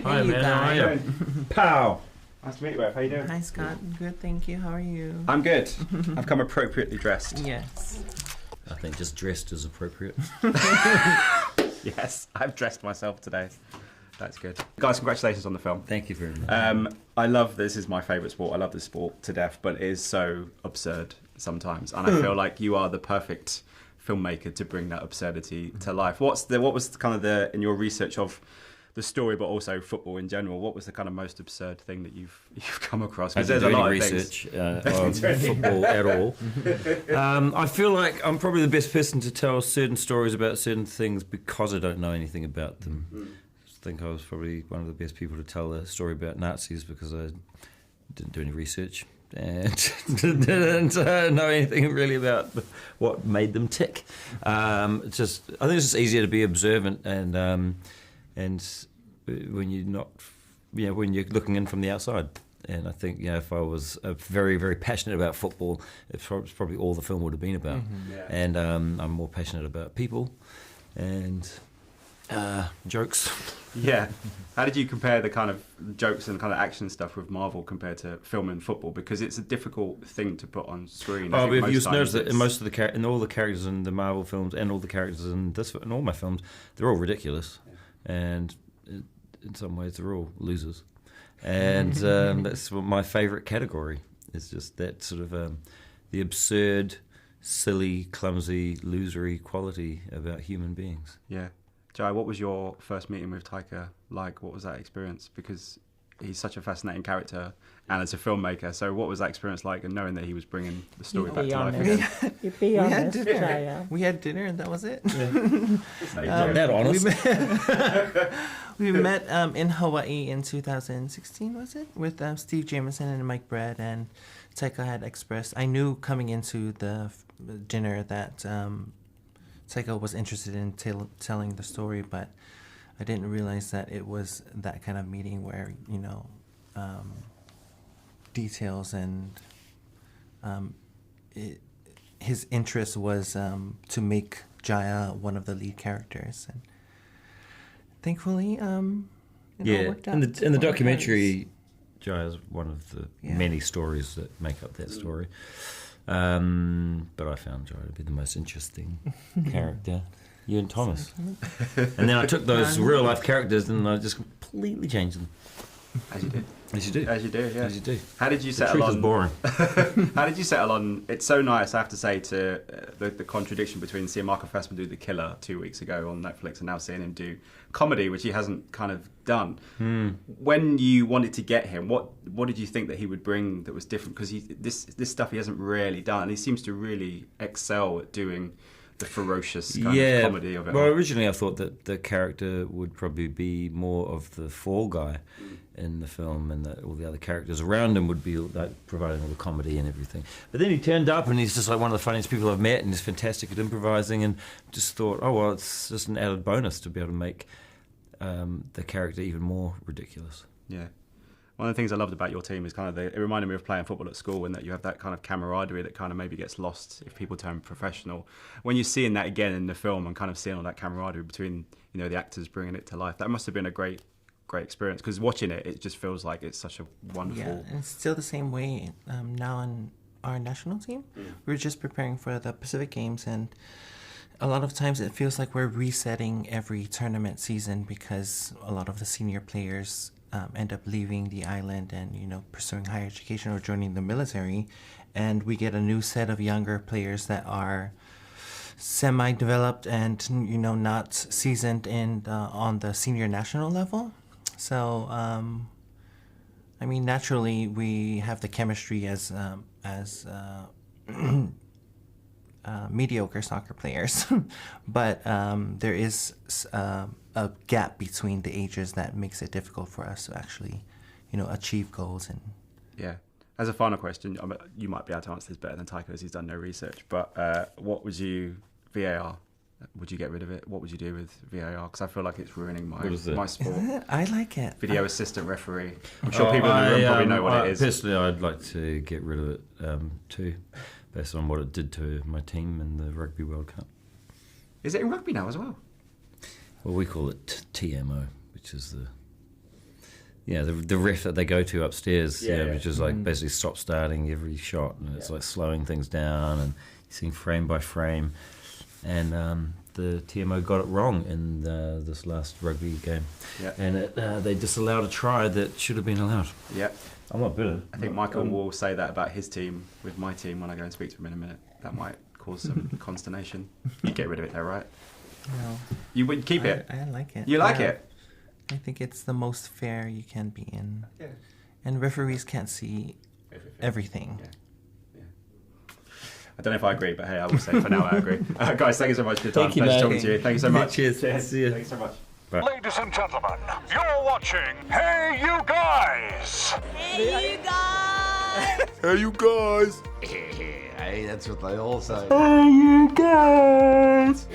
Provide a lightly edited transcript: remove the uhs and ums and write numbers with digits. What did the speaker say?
Hi, man. How are you? Pow! Nice to meet you both. How you doing? Hi, Scott. Good, thank you. How are you? I'm good. I've come appropriately dressed. Yes. I think just dressed is appropriate. Yes, I've dressed myself today. That's good. Guys, congratulations on the film. Thank you very much. I love, this is my favourite sport. I love this sport to death, but it is so absurd sometimes. And I feel like you are the perfect filmmaker to bring that absurdity to life. What was kind of the, in your research of the story, but also football in general, what was the kind of most absurd thing that you've come across? Because there's a lot of research of football at all. I feel like I'm probably the best person to tell certain stories about certain things because I don't know anything about them. I think I was probably one of the best people to tell a story about Nazis because I didn't do any research and didn't know anything really about what made them tick. I think it's just easier to be observant and when you're not, when you're looking in from the outside. And I think, if I was very, very passionate about football, it's probably all the film would have been about. And I'm more passionate about people and jokes. Yeah. How did you compare the kind of jokes and kind of action stuff with Marvel compared to film and football? Because it's a difficult thing to put on screen. But if you notice that in most of in all the characters in the Marvel films and all the characters in all my films, they're all ridiculous, and in some ways they're all losers, and that's my favourite category. It's just that sort of the absurd, silly, clumsy, losery quality about human beings. Yeah. Jai, what was your first meeting with Taika like? What was that experience? Because he's such a fascinating character and as a filmmaker. So what was that experience like, and knowing that he was bringing the story back to life again? You be honest, Jaya. We had dinner and that was it. Not that honest. We met in Hawaii in 2016, was it? With Steve Jameson and Mike Brett, and Taika had expressed, I knew coming into the dinner that Taika was interested in telling the story, but I didn't realize that it was that kind of meeting where, details and his interest was to make Jaya one of the lead characters. And thankfully, it all worked out. In the documentary, Jaya is one of the many stories that make up that story. But I found Jaya to be the most interesting character. You and Thomas. And then I took those real life characters and I just completely changed them. As you do. As you do. As you do, yeah. As you do. How did you The settle truth on... is boring. How did you settle on... It's so nice, I have to say, to the contradiction between seeing Michael Fassbender do The Killer 2 weeks ago on Netflix and now seeing him do comedy, which he hasn't kind of done. When you wanted to get him, what did you think that he would bring that was different? Because this stuff he hasn't really done, and he seems to really excel at doing the ferocious kind of comedy of it. Well, originally I thought that the character would probably be more of the fall guy in the film, and that all the other characters around him would be like providing all the comedy and everything. But then he turned up and he's just like one of the funniest people I've met, and he's fantastic at improvising, and just thought, oh well, it's just an added bonus to be able to make the character even more ridiculous. Yeah. One of the things I loved about your team is kind of it reminded me of playing football at school, and that you have that kind of camaraderie that kind of maybe gets lost if people turn professional. When you're seeing that again in the film and kind of seeing all that camaraderie between the actors bringing it to life, that must have been a great experience, because watching it just feels like it's such a wonderful... Yeah, and it's still the same way now on our national team. We're just preparing for the Pacific Games, and a lot of times it feels like we're resetting every tournament season because a lot of the senior players end up leaving the island and pursuing higher education or joining the military, and we get a new set of younger players that are semi-developed and not seasoned in on the senior national level. So naturally we have the chemistry as mediocre soccer players, but there is a gap between the ages that makes it difficult for us to actually, achieve goals. And yeah. As a final question, you might be able to answer this better than Taika, as he's done no research, but what would you... VAR, would you get rid of it? What would you do with VAR? Because I feel like it's ruining my sport. I like it. Video assistant referee. I'm sure people in the room probably know what it is. Personally, I'd like to get rid of it too, based on what it did to my team in the Rugby World Cup. Is it in rugby now as well? Well, we call it TMO, which is the the ref that they go to upstairs, Yeah, which is like basically stop starting every shot, and it's like slowing things down and seeing frame by frame. And the TMO got it wrong in this last rugby game, and they disallowed a try that should have been allowed. Yeah, I'm not bitter. I think Michael will say that about his team with my team when I go and speak to him in a minute. That might cause some consternation. You get rid of it though, right? No. You would keep it? I like it. You like it? I think it's the most fair you can be in. Yeah. And referees can't see everything. Yeah. I don't know if I agree, but hey, I will say for now I agree. Guys, thank you so much for your time. Thank you, Pleasure mate. talking to you. Thank you so much. Cheers. See you. Thank you so much. Ladies and gentlemen, you're watching Hey You Guys! Hey, you guys! Hey you guys! Hey, that's what they all say. Hey you guys!